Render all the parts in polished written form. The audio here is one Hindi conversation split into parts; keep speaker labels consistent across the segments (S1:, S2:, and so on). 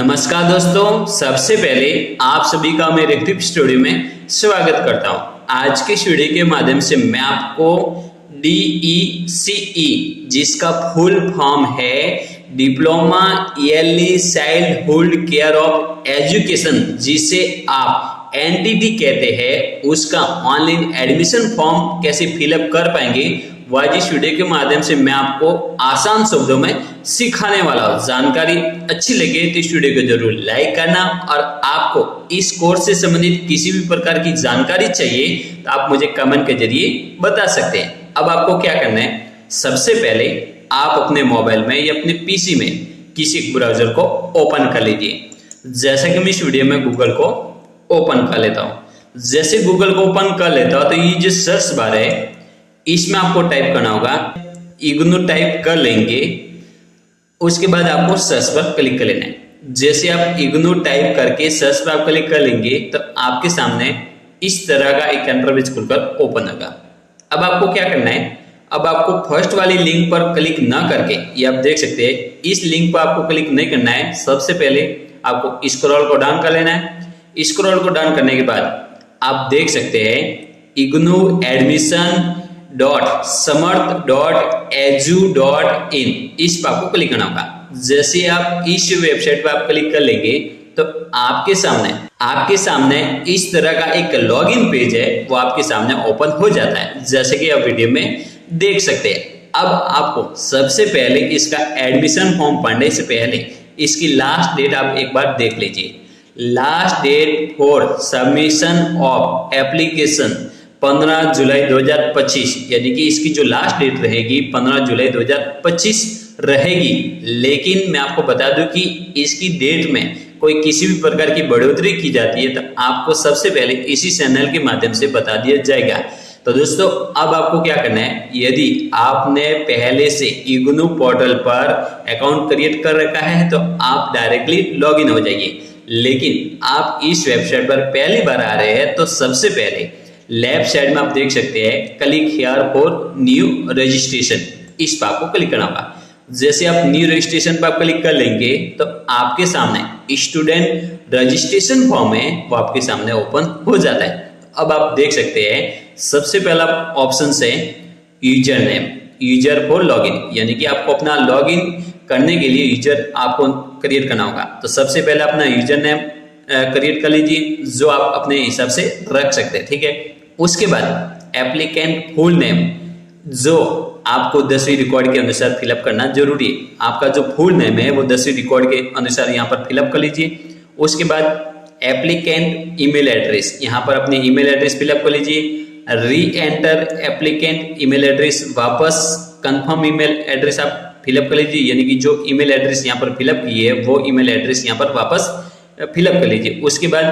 S1: नमस्कार दोस्तों, सबसे पहले आप सभी का मेरे टिप स्टूडियो में स्वागत करता हूं। आज के इस वीडियो के माध्यम से मैं आपको DECE जिसका फुल फॉर्म है diploma yearly childhood care of education, जिसे आप NTT कहते हैं, उसका ऑनलाइन एडमिशन फॉर्म कैसे फिलअप कर पाएंगे वह इस वीडियो के माध्यम से मैं आपको आसान शब्दों में सिखाने वाला हूं। जानकारी अच्छी लगे तो इस वीडियो को जरूर लाइक करना, और आपको इस कोर्स से संबंधित किसी भी प्रकार की जानकारी चाहिए तो आप मुझे कमेंट के जरिए बता सकते हैं। अब आपको क्या करना है, सबसे पहले आप अपने मोबाइल में या अपने पीसी में किसी ब्राउजर को ओपन कर लीजिए। जैसे कि मैं इस वीडियो में गूगल को ओपन कर लेता हूं। जैसे गूगल को ओपन कर लेता हूं तो ये जो सर्च बार है इसमें आपको टाइप करना होगा इग्नू, टाइप कर लेंगे। उसके बाद आपको सर्च पर क्लिक कर लेना है। जैसे आप इग्नू टाइप करके सर्च पर आप क्लिक कर लेंगे तो आपके सामने इस तरह का एक इंटरफेस खुलकर ओपन होगा। अब आपको क्या करना है, अब आपको फर्स्ट वाली लिंक पर क्लिक ना करके, ये आप देख सकते हैं इस लिंक पर आपको क्लिक नहीं करना है। सबसे पहले आपको स्क्रॉल को डाउन कर लेना है। स्क्रॉल को डाउन करने के बाद आप देख सकते हैं इग्नू एडमिशन .समर्थ.edu.in, इस पर आपको क्लिक करना होगा। जैसे आप इस वेबसाइट पर आप क्लिक कर लेंगे तो आपके सामने इस तरह का एक लॉगिन पेज है, वो आपके सामने ओपन हो जाता है, जैसे कि आप वीडियो में देख सकते हैं। अब आपको सबसे पहले इसका एडमिशन फॉर्म पढ़ने से पहले इसकी लास्ट डेट आप एक बार देख लीजिए। Last date for submission of application 15 July 2025, यानी कि इसकी जो लास्ट डेट रहेगी 15 जुलाई 2025 रहेगी। लेकिन मैं आपको बता दूं कि इसकी डेट में कोई किसी भी प्रकार की बढ़ोतरी की जाती है तो आपको सबसे पहले इसी चैनल के माध्यम से बता दिया जाएगा। तो दोस्तों, अब आपको क्या करना है, यदि आपने पहले से इग्नू पोर्टल पर अकाउंट क्रिएट कर रखा है तो आप डायरेक्टली लॉगिन हो जाइए। लेकिन आप इस वेबसाइट पर पहली बार आ रहे हैं तो सबसे पहले लेफ्ट साइड में आप देख सकते हैं click here for new registration, इस पर आपको क्लिक करना होगा। जैसे आप न्यू रजिस्ट्रेशन पर आप क्लिक कर लेंगे तो आपके सामने स्टूडेंट रजिस्ट्रेशन फॉर्म है, वो आपके सामने ओपन हो जाता है। अब आप देख सकते हैं सबसे पहला ऑप्शन है user name, user for login, यानी कि आपको अपना लॉगिन करने के लिए यूजर आपको क्रिएट करना होगा। तो सबसे पहले अपना यूजर नेम क्रिएट कर लीजिए, जो आप अपने हिसाब से रख सकते हैं, ठीक है। उसके बाद एप्लीकेंट फुल नेम, जो आपको 10वीं रिकॉर्ड के अनुसार फिलअप करना जरूरी है। आपका जो फुल नेम है वो 10वीं रिकॉर्ड के अनुसार यहाँ पर फिलअप कर लीजिए। उसके बाद एप्लीकेंट ईमेल एड्रेस, यहाँ पर अपनी ईमेल एड्रेस फिलअप कर लीजिए। री एंटर एप्लीकेंट ईमेल एड्रेस, वापस कंफर्म ईमेल एड्रेस आप फिलअप कर लीजिए, यानी कि जो ईमेल एड्रेस यहाँ पर फिलअप की है वो ईमेल एड्रेस यहाँ पर वापस फिलअप कर लीजिए। उसके बाद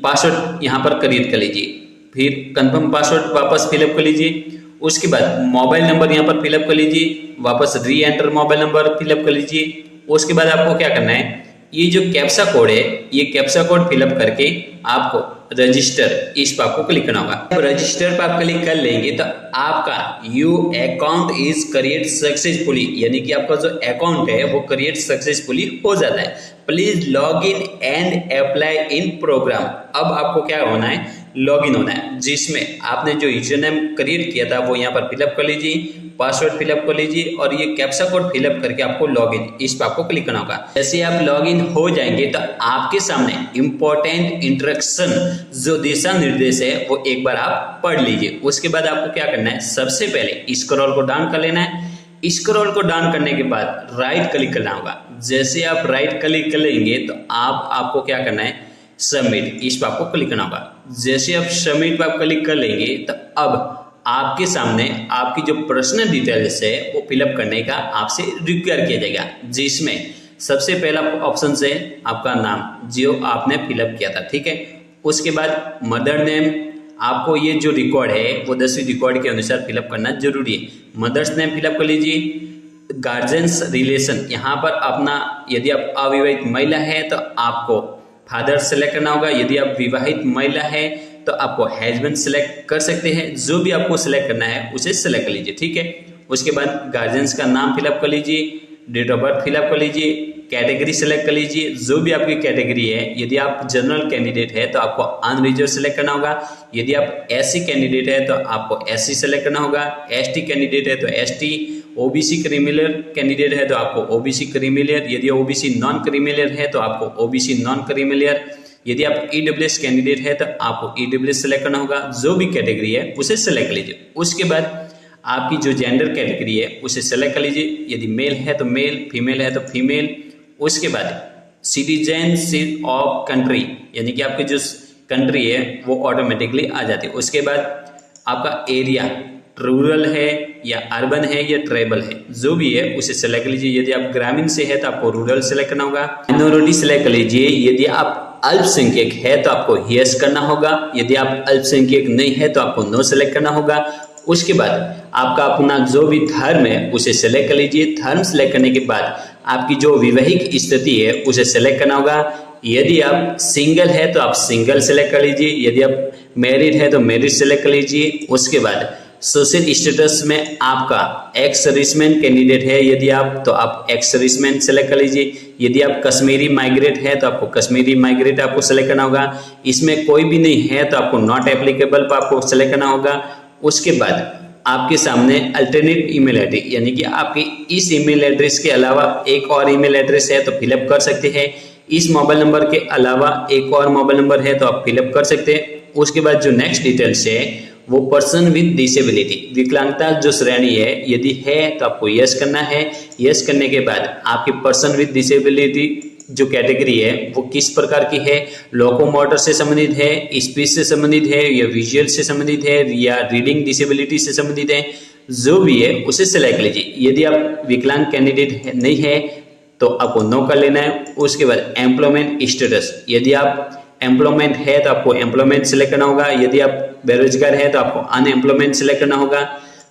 S1: पासवर्ड यहाँ पर क्रिएट कर लीजिए, फिर कंफर्म पासवर्ड वापस फिलअप कर लीजिए। उसके बाद मोबाइल नंबर यहाँ पर फिलअप कर लीजिए, वापस री एंटर मोबाइल नंबर फिलअप कर लीजिए। उसके बाद आपको क्या करना है, ये जो कैप्चा कोड है, ये कैप्चा कोड फिलअप करके आपको रजिस्टर, इस पर आपको क्लिक करना होगा। जब रजिस्टर पर आप क्लिक कर लेंगे तो आपका you account is create successfully, यानी कि आपका जो अकाउंट है वो क्रिएट सक्सेसफुली हो जाता है। Please log in and apply in program. अब आपको क्या होना है, लॉगिन होना है, जिसमें आपने जो यूजर नेम क्रिएट किया था वो यहाँ पर फिलअप कर लीजिए, पासवर्ड फिलअप कर लीजिए और ये कैप्चा कोड फिलअप करके आपको लॉगिन, इस पर आपको क्लिक करना होगा। जैसे आप लॉगिन हो जाएंगे तो आपके सामने इंपॉर्टेंट इंस्ट्रक्शन, जो दिशा निर्देश है वो एक बार आप पढ़ लीजिए। उसके बाद आपको क्या करना है, सबसे पहले स्क्रॉल को डाउन कर लेना है। स्क्रॉल को डाउन करने के बाद राइट क्लिक करना होगा। जैसे आप राइट क्लिक कर लेंगे तो आपको क्या करना है, सबमिट, इस पर आपको क्लिक करना होगा। जैसे आप सबमिट पर आप क्लिक कर लेंगे तो अब आपके सामने आपकी जो पर्सनल डिटेल्स है वो फिलअप करने का आपसे रिक्वायर किया जाएगा, जिसमें सबसे पहला ऑप्शन है आपका नाम, जो आपने फिलअप किया था, ठीक है। उसके बाद मदर नेम, आपको ये जो रिकॉर्ड है वो 10वीं रिकॉर्ड के अनुसार फिलअप करना जरूरी है। मदर्स नेम फिलअप कर लीजिए। गार्जियंस रिलेशन, यहाँ पर अपना, यदि आप अविवाहित महिला है तो आपको फादर सेलेक्ट करना होगा, यदि आप विवाहित महिला है तो आपको हस्बैंड सेलेक्ट कर सकते हैं। जो भी आपको सेलेक्ट करना है उसे सेलेक्ट कर लीजिए, ठीक है। उसके बाद गार्जियंस का नाम फिलअप कर लीजिए, डेट ऑफ बर्थ फिलअप कर लीजिए, कैटेगरी सेलेक्ट कर लीजिए, जो भी आपकी कैटेगरी है। यदि आप जनरल कैंडिडेट है तो आपको अनरिजर्व सेलेक्ट करना होगा। यदि आप एससी कैंडिडेट है तो आपको एससी सेलेक्ट करना होगा। एसटी कैंडिडेट है तो एसटी, ओबीसी क्रीमिलियर कैंडिडेट है तो आपको ओबीसी क्रीमिलियर, यदि ओबीसी नॉन क्रीमिलियर है तो आपको ओबीसी नॉन क्रीमिलियर, यदि आप ईडब्ल्यूएस कैंडिडेट है तो आपको ईडब्ल्यूएस सेलेक्ट करना होगा। जो भी कैटेगरी है उसे सेलेक्ट कर लीजिए। उसके बाद आपकी जो जेंडर कैटेगरी है उसे सेलेक्ट कर लीजिए। यदि मेल है तो मेल, फीमेल है तो फीमेल। उसके बाद सिटीजनशिप ऑफ कंट्री, यानी कि आपकी जो कंट्री है वो ऑटोमेटिकली आ जाती है। उसके बाद आपका एरिया रूरल है या अर्बन है या ट्राइबल है, जो भी है उसे सेलेक्ट कर लीजिए। यदि आप ग्रामीण से है तो आपको रूरल सेलेक्ट करना होगा। माइनॉरिटी सेलेक्ट कर लीजिए। यदि आप अल्पसंख्यक है तो आपको यस करना होगा। यदि आप अल्पसंख्यक नहीं है तो आपको नो सेलेक्ट करना होगा। उसके बाद आपका अपना जो भी धर्म है उसे सेलेक्ट कर लीजिए। धर्म सेलेक्ट करने के बाद आपकी जो वैवाहिक स्थिति है उसे सेलेक्ट करना होगा। यदि आप सिंगल है तो आप सिंगल सेलेक्ट कर लीजिए। यदि आप मैरिड है तो मैरिड सेलेक्ट कर लीजिए। उसके बाद सोशल स्टेटस में आपका एक्स सर्विसमैन कैंडिडेट है यदि आप, तो आप एक्स सर्विसमैन सेलेक्ट कर लीजिए। यदि आप कश्मीरी माइग्रेट है तो आपको कश्मीरी माइग्रेट आपको सेलेक्ट करना होगा। इसमें कोई भी नहीं है तो आपको नॉट एप्लीकेबल पर आपको सेलेक्ट करना होगा। उसके बाद आपके सामने अल्टरनेट ईमेल आईडी, यानी कि आपके इस ईमेल एड्रेस के अलावा एक और ईमेल एड्रेस है तो फिलअप कर सकते हैं। इस मोबाइल नंबर के अलावा एक और मोबाइल नंबर है तो आप फिलअप कर सकते हैं। उसके बाद जो नेक्स्ट डिटेल्स है वो पर्सन विद डिसेबिलिटी, विकलांगता जो श्रेणी है, यदि है तो आपको यस करना है। यस करने के बाद आपके पर्सन विद डिसेबिलिटी जो कैटेगरी है वो किस प्रकार की है, लोकोमोटर से संबंधित है, स्पीच से संबंधित है या विजुअल से संबंधित है या रीडिंग डिसेबिलिटी से संबंधित है, जो भी है उसे सेलेक्ट लीजिए। यदि आप विकलांग कैंडिडेट नहीं है तो आपको नो कर लेना है। उसके बाद एम्प्लॉयमेंट स्टेटस, यदि आप एम्प्लॉयमेंट है तो आपको एम्प्लॉयमेंट सेलेक्ट करना होगा। यदि आप बेरोजगार है तो आपको अनएम्प्लॉयमेंट सेलेक्ट करना होगा।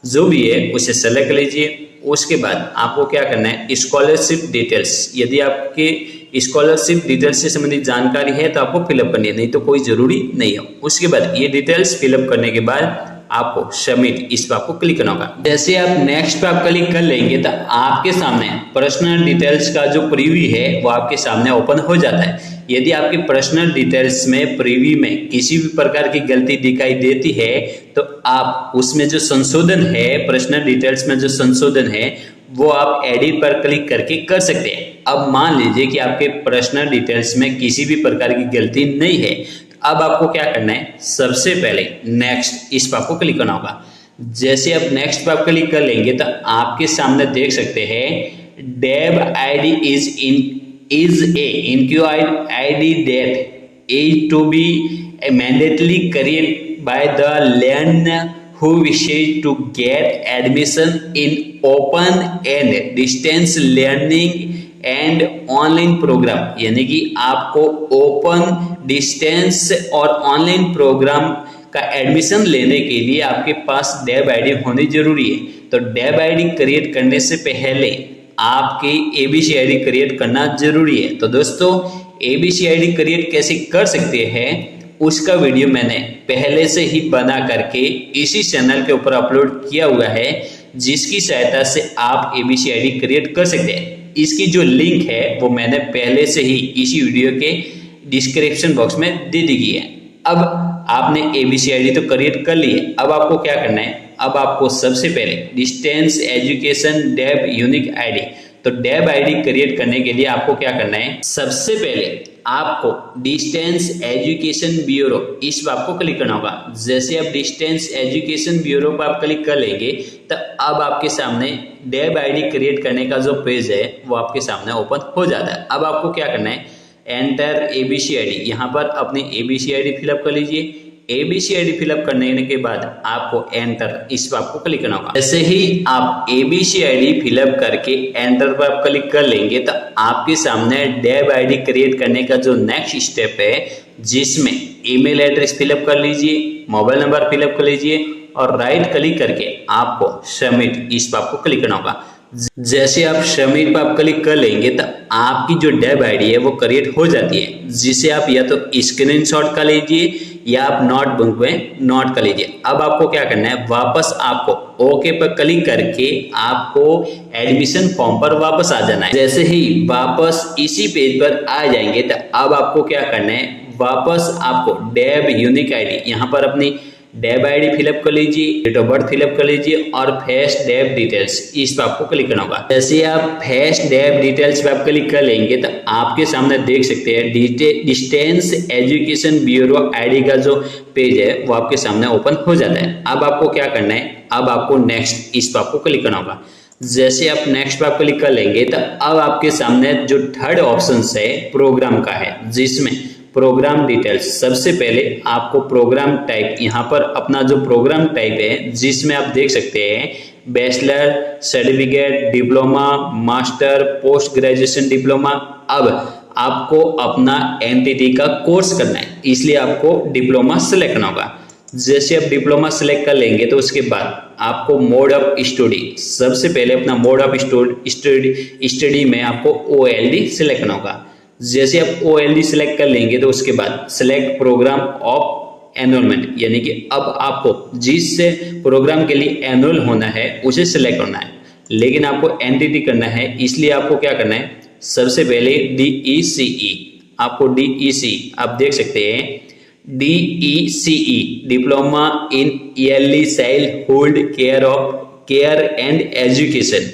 S1: जो भी है उसे सेलेक्ट कर लीजिए। उसके बाद आपको क्या करना है, स्कॉलरशिप डिटेल्स, यदि आपके स्कॉलरशिप डिटेल्स से संबंधित जानकारी है तो आपको फिलअप करनी है, नहीं तो कोई जरूरी नहीं है। उसके बाद ये डिटेल्स फिलअप करने के बाद आपको सबमिट इस पर आपको क्लिक करना होगा। जैसे आप नेक्स्ट पे आप क्लिक कर लेंगे तो आपके सामने पर्सनल डिटेल्स का जो प्रीव्यू है वो आपके सामने ओपन हो जाता है। यदि आपकी पर्सनल डिटेल्स में प्रीव्यू में किसी भी प्रकार की गलती दिखाई देती है तो आप उसमें जो संशोधन है, पर्सनल डिटेल्स में जो संशोधन है वो आप एडिट पर क्लिक करके कर सकते हैं। अब मान लीजिए कि आपके पर्सनल डिटेल्स में किसी भी प्रकार की गलती नहीं है, अब आपको क्या करना है, सबसे पहले नेक्स्ट इस पर आपको क्लिक करना होगा। जैसे आप नेक्स्ट पर आप क्लिक कर लेंगे तो आपके सामने देख सकते हैं DEB ID is a inquired ID that is to be mandatorily created by the learner who wishes to get admission in open and distance learning and online program, यानी कि आपको ओपन, डिस्टेंस और ऑनलाइन प्रोग्राम का एडमिशन लेने के लिए आपके पास डेब आईडी होनी जरूरी है। तो डेब आईडी क्रिएट करने से पहले आपकी एबीसी आईडी क्रिएट करना जरूरी है। तो दोस्तों एबीसी आईडी क्रिएट कैसे कर सकते हैं उसका वीडियो मैंने पहले से ही बना करके इसी चैनल के ऊपर अपलोड किया हुआ है, जिसकी सहायता से आप एबीसी आईडी क्रिएट कर सकते हैं। इसकी जो लिंक है वो मैंने पहले से ही इसी वीडियो के डिस्क्रिप्शन बॉक्स में दे दी गई है। अब आपने एबीसी आईडी तो क्रिएट कर ली है, अब आपको क्या करना है, अब आपको सबसे पहले डिस्टेंस एजुकेशन डेब यूनिक आईडी, तो डेब आईडी क्रिएट करने के लिए आपको क्या करना है, सबसे पहले आपको डिस्टेंस एजुकेशन ब्यूरो इस पर आपको क्लिक करना होगा। जैसे आप डिस्टेंस एजुकेशन ब्यूरो पर आप क्लिक कर लेंगे तो अब आपके सामने डेब आईडी क्रिएट करने का जो पेज है वो आपके सामने ओपन हो जाता है। अब आपको क्या करना है, एंटर एबीसी आईडी, यहाँ पर अपनी एबीसी आईडी फिलअप कर लीजिए। एबीसी आईडी फिलअप करने के बाद आपको एंटर इस पर आपको क्लिक करना होगा। जैसे ही आप एबीसी आईडी फिलअप करके एंटर पर आप क्लिक कर लेंगे तो आपके सामने डेब आईडी क्रिएट करने का जो नेक्स्ट स्टेप है, जिसमें ईमेल एड्रेस फिलअप कर लीजिए, मोबाइल नंबर फिलअप कर लीजिए और राइट क्लिक करके आपको सबमिट इस पर आपको क्लिक करना होगा। जैसे आप सबमिट पर आप क्लिक कर लेंगे तो आपकी जो डेब आईडी है वो क्रिएट हो जाती है, जिसे आप या तो स्क्रीनशॉट कर लीजिए या आप नोटबुक में नोट कर लीजिए। अब आपको क्या करना है, वापस आपको ओके पर क्लिक करके आपको एडमिशन फॉर्म पर वापस आ जाना है। जैसे ही वापस इसी पेज पर आ जाएंगे तो अब आपको क्या करना है, वापस आपको डेब यूनिक आईडी, यहाँ पर अपनी डेब आईडी फिलअप कर लीजिए, डेट ऑफ बर्थ फिलअप कर लीजिए और फेस्ट डेब डिटेल्स, इस पर आपको क्लिक करना होगा। जैसे आप फेस्ट डेब डिटेल्स पे आप क्लिक कर लेंगे तो आपके सामने देख सकते हैं डिस्टेंस एजुकेशन ब्यूरो आईडी का जो पेज है वो आपके सामने ओपन हो जाता है। अब आपको क्या करना है, अब आपको नेक्स्ट, इस पर आपको क्लिक करना होगा। जैसे आप नेक्स्ट पर आप क्लिक कर लेंगे तो अब आपके सामने जो थर्ड ऑप्शन है प्रोग्राम का है, जिसमें प्रोग्राम डिटेल्स, सबसे पहले आपको प्रोग्राम टाइप, यहाँ पर अपना जो प्रोग्राम टाइप है जिसमें आप देख सकते हैं bachelor, certificate, diploma, master, post graduation diploma. अब आपको अपना एमटीटी का कोर्स करना है, इसलिए आपको डिप्लोमा सेलेक्ट करना होगा। जैसे आप डिप्लोमा सेलेक्ट कर लेंगे तो उसके बाद आपको मोड ऑफ स्टडी, सबसे पहले अपना मोड ऑफ स्टडी में आपको OLD सेलेक्ट करना होगा। जैसे आप OLD सेलेक्ट कर लेंगे तो उसके बाद सेलेक्ट प्रोग्राम ऑफ एनरोलमेंट, यानी कि अब आपको जिस प्रोग्राम के लिए एनरोल होना है उसे सेलेक्ट करना है, लेकिन आपको एनटीटी करना है, इसलिए आपको क्या करना है, सबसे पहले DECE, आपको DECE आप देख सकते हैं DECE diploma in yearly childhood care and education,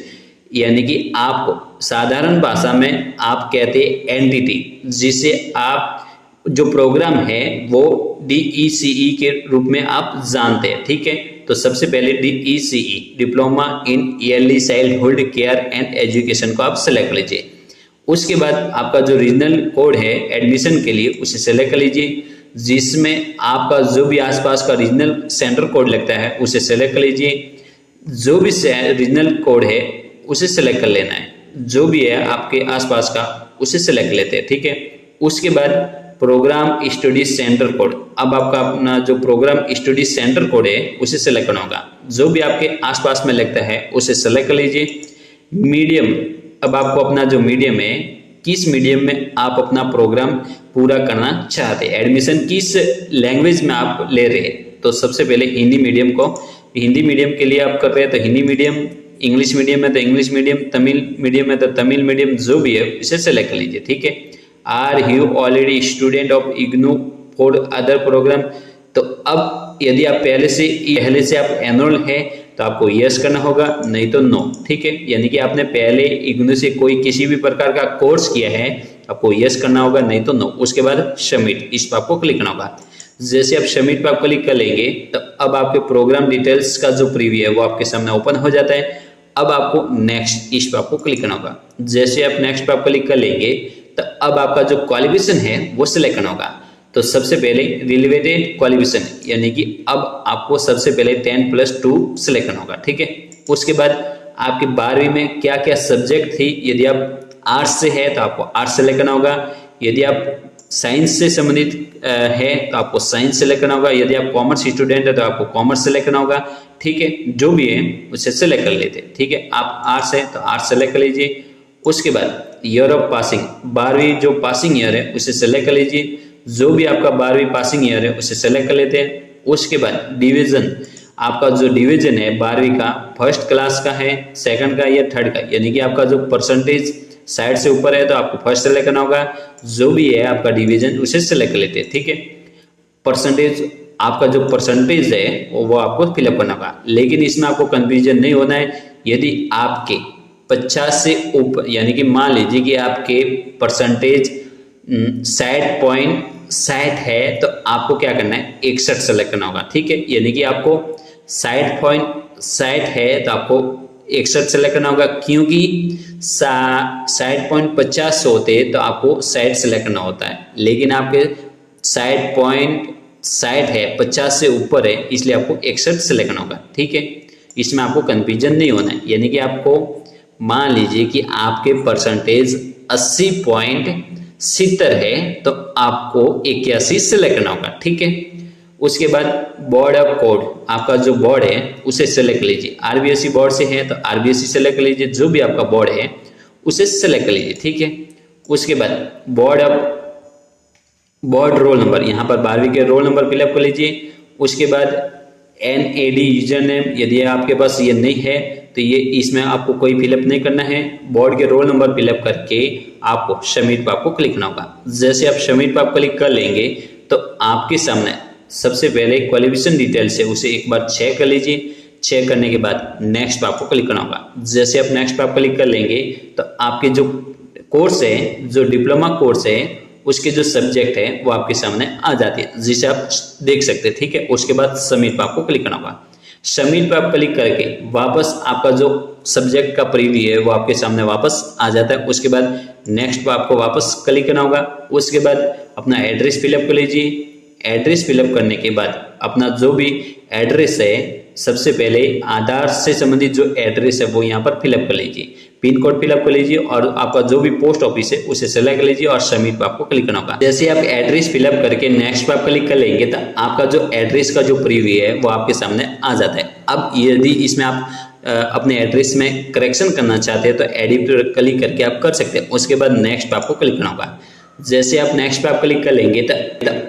S1: यानी कि आपको साधारण भाषा में आप कहते हैं एनटीटी, जिसे आप जो प्रोग्राम है वो DECE के रूप में आप जानते हैं, ठीक है। तो सबसे पहले DECE diploma in yearly childhood care and education को आप सेलेक्ट लीजिए। उसके बाद आपका जो रीजनल कोड है एडमिशन के लिए उसे सेलेक्ट कर लीजिए, जिसमें आपका जो भी आसपास का रीजनल सेंटर कोड लगता है उसे सेलेक्ट कर लीजिए। जो भी रीजनल कोड है उसे सेलेक्ट कर लेना है, जो भी है आपके आसपास का उसे सेलेक्ट लेते हैं, ठीक है। उसके बाद प्रोग्राम स्टडी सेंटर कोड, अब आपका अपना जो प्रोग्राम स्टडी सेंटर कोड है उसे सेलेक्ट करना होगा, जो भी आपके आसपास में लगता है उसे सेलेक्ट कर लीजिए। मीडियम, अब आपको अपना जो मीडियम है, किस मीडियम में आप अपना प्रोग्राम पूरा करना चाहते हैं, एडमिशन किस लैंग्वेज में आप ले रहे हैं, तो सबसे पहले हिंदी मीडियम को, हिंदी मीडियम के लिए आप कर रहे हैं तो हिंदी मीडियम, इंग्लिश मीडियम है तो इंग्लिश मीडियम, तमिल मीडियम है तो तमिल मीडियम, जो भी है इसे सेलेक्ट कर लीजिए, ठीक है। Are you already student of IGNOU for other program, तो अब यदि आप पहले से आप एनरोल है तो आपको यस करना होगा, नहीं तो नो, ठीक है। यानी कि आपने पहले इग्नू से कोई किसी भी प्रकार का कोर्स किया है, आपको यस करना होगा, नहीं तो नो। उसके बाद सबमिट, इस पर आपको क्लिक करना होगा। जैसे आप सबमिट पर आप क्लिक कर लेंगे तो अब आपके प्रोग्राम डिटेल्स का जो प्रीव्यू है वो आपके सामने ओपन हो जाता है। अब आपको नेक्स्ट, इस पर आपको क्लिक करना होगा। जैसे आप नेक्स्ट पर आप क्लिक कर लेंगे तो अब आपका जो क्वालिफिकेशन है वो सिलेक्ट करना होगा। तो सबसे पहले रिलेवेटेड क्वालिफिकेशन, यानी कि अब आपको सबसे पहले 10+2 सिलेक्ट करना होगा, ठीक है। उसके बाद आपके 12वीं में क्या क्या सब्जेक्ट थी, यदि आप आर्ट्स से है तो आपको आर्ट्स सेलेक्ट करना होगा, यदि आप साइंस से संबंधित है तो आपको साइंस सेलेक्ट करना होगा, यदि आप कॉमर्स स्टूडेंट है तो आपको कॉमर्स सेलेक्ट करना होगा, ठीक है। जो भी है उसे सेलेक्ट कर लेते हैं, ठीक है। आप आर्ट्स है तो आर्ट्स सेलेक्ट कर लीजिए। उसके बाद ईयर ऑफ पासिंग, 12वीं जो पासिंग ईयर है उसे सेलेक्ट कर लीजिए, जो भी आपका 12वीं पासिंग ईयर है उसे सेलेक्ट कर लेते हैं। उसके बाद डिवीजन, आपका जो डिवीजन है 12वीं का फर्स्ट क्लास का है, सेकंड का या थर्ड का, यानी कि आपका जो परसेंटेज साइड से ऊपर है तो आपको फर्स्ट सेलेक्ट करना होगा, जो भी है आपका डिवीजन उसे सेलेक्ट कर लेते हैं, ठीक है। परसेंटेज, आपका जो परसेंटेज है वो आपको फिलअप करना होगा, लेकिन इसमें आपको कंफ्यूजन नहीं होना है। यदि आपके 50 से ऊपर, यानी कि मान लीजिए कि आपके परसेंटेज 60.60 है तो आपको क्या करना है, 61 सेलेक्ट करना होगा, ठीक है। यानी कि आपको 60.60 है तो आपको 61 सेलेक्ट करना होगा, क्योंकि 60.50 होते तो आपको 60 सेलेक्ट करना होता है, लेकिन आपके 60.60 है, 50 से ऊपर है, इसलिए आपको 61 सेलेक्ट करना होगा, ठीक है। इसमें आपको कंफ्यूजन नहीं होना है। यानी कि आपको मान लीजिए कि आपके परसेंटेज 80.70 है तो आपको 81 सेलेक्ट करना होगा, ठीक है। उसके बाद बोर्ड ऑफ कोड, आपका जो बोर्ड है उसे सेलेक्ट लीजिए। आरबीएसई बोर्ड से है तो आरबीएसई सेलेक्ट लीजिए, जो भी आपका बोर्ड है उसे सेलेक्ट लीजिए, ठीक है। उसके बाद बोर्ड रोल नंबर, यहाँ पर 12वीं के रोल नंबर फिलअप कर लीजिए। उसके बाद NAD यूजर नेम, यदि आपके पास ये नहीं है तो ये इसमें आपको कोई फिलअप नहीं करना है। बोर्ड के रोल नंबर फिलअप करके आपको सबमिट पर आपको क्लिक करना होगा। जैसे आप सबमिट पर आप क्लिक कर लेंगे तो आपके सामने सबसे पहले क्वालिफिकेशन डिटेल्स है उसे एक बार चेक कर लीजिए। चेक करने के बाद नेक्स्ट पर आपको क्लिक करना होगा। जैसे आप नेक्स्ट पर आप क्लिक कर लेंगे तो आपके जो कोर्स है, जो डिप्लोमा कोर्स है, उसके जो सब्जेक्ट है वो आपके सामने आ जाती है, जिसे आप देख सकते हैं, ठीक है। उसके बाद सबमिट पर आपको क्लिक करना होगा। सबमिट पर आप क्लिक करके वापस आपका जो सब्जेक्ट का प्रीव्यू है वो आपके सामने वापस आ जाता है। उसके बाद नेक्स्ट पर आपको वापस क्लिक करना होगा। उसके बाद अपना एड्रेस फिलअप कर लीजिए। एड्रेस फिलअप करने के बाद अपना जो भी एड्रेस है, सबसे पहले आधार से संबंधित जो एड्रेस है वो यहाँ पर फिलअप कर लीजिए। पिन कोड फिलअप कर लीजिए और आपका जो भी पोस्ट ऑफिस है उसे सेलेक्ट लीजिए और सबमिट पर आपको क्लिक करना होगा। जैसे आप एड्रेस फिलअप करके नेक्स्ट पर आप क्लिक कर लेंगे तो आपका जो एड्रेस का जो प्रीव्यू है वो आपके सामने आ जाता है। अब यदि इसमें आप अपने एड्रेस में करेक्शन करना चाहते हैं तो एडिट पर क्लिक करके आप कर सकते हैं। उसके बाद नेक्स्ट पर आपको क्लिक करना होगा। जैसे आप नेक्स्ट पे आप क्लिक कर लेंगे तो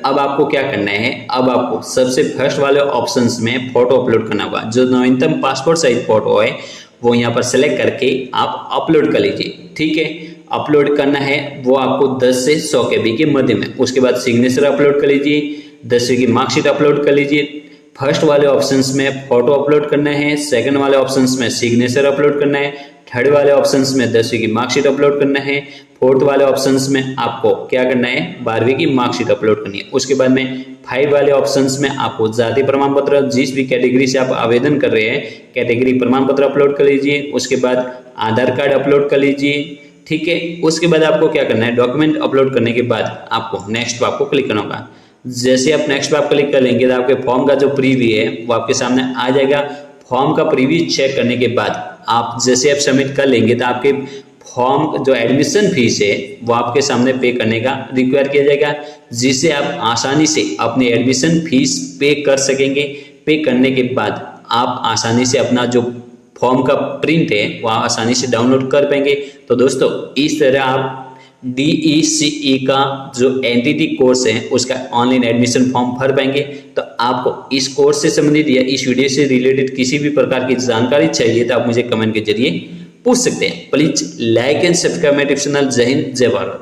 S1: अब आपको क्या करना है, अब आपको सबसे फर्स्ट वाले ऑप्शंस में फोटो अपलोड करना होगा। जो नवीनतम पासपोर्ट साइज फोटो है वो यहाँ पर सेलेक्ट करके आप अपलोड कर लीजिए, ठीक है। अपलोड करना है वो आपको 10 से 100 KB के मध्य में। उसके बाद सिग्नेचर अपलोड कर लीजिए, 10वीं की मार्कशीट अपलोड कर लीजिए। फर्स्ट वाले ऑप्शंस में फोटो अपलोड करना है, सेकंड वाले ऑप्शंस में सिग्नेचर अपलोड करना है, थर्ड वाले ऑप्शंस में 10वीं की मार्कशीट अपलोड करना है, फोर्थ वाले ऑप्शंस में आपको क्या करना है, 12वीं की मार्कशीट अपलोड करनी है। उसके बाद में 5 वाले ऑप्शंस में आपको जाति प्रमाण पत्र, जिस भी कैटेगरी से आप आवेदन कर रहे हैं कैटेगरी प्रमाण पत्र अपलोड कर लीजिए। उसके बाद आधार कार्ड अपलोड कर लीजिए, ठीक है। उसके बाद आपको क्या करना है, डॉक्यूमेंट अपलोड करने के बाद आपको नेक्स्ट पर आपको क्लिक करना होगा। जैसे आप नेक्स्ट पर आप क्लिक कर लेंगे तो आपके फॉर्म का जो प्रीव्यू है वो आपके सामने आ जाएगा। फॉर्म का प्रीव्यू चेक करने के बाद आप जैसे आप सबमिट कर लेंगे तो आपके फॉर्म जो एडमिशन फीस है वो आपके सामने पे करने का रिक्वायर किया जाएगा, जिससे आप आसानी से अपनी एडमिशन फीस पे कर सकेंगे। पे करने के बाद आप आसानी से अपना जो फॉर्म का प्रिंट है वो आसानी से डाउनलोड कर पाएंगे। तो दोस्तों इस तरह आप DECE का जो एंटिटी कोर्स है उसका ऑनलाइन एडमिशन फॉर्म भर पाएंगे। तो आपको इस कोर्स से संबंधित या इस वीडियो से रिलेटेड किसी भी प्रकार की जानकारी चाहिए तो आप मुझे कमेंट के जरिए पूछ सकते हैं। Please like and subscribe my YouTube channel. जय हिंद, जय भारत।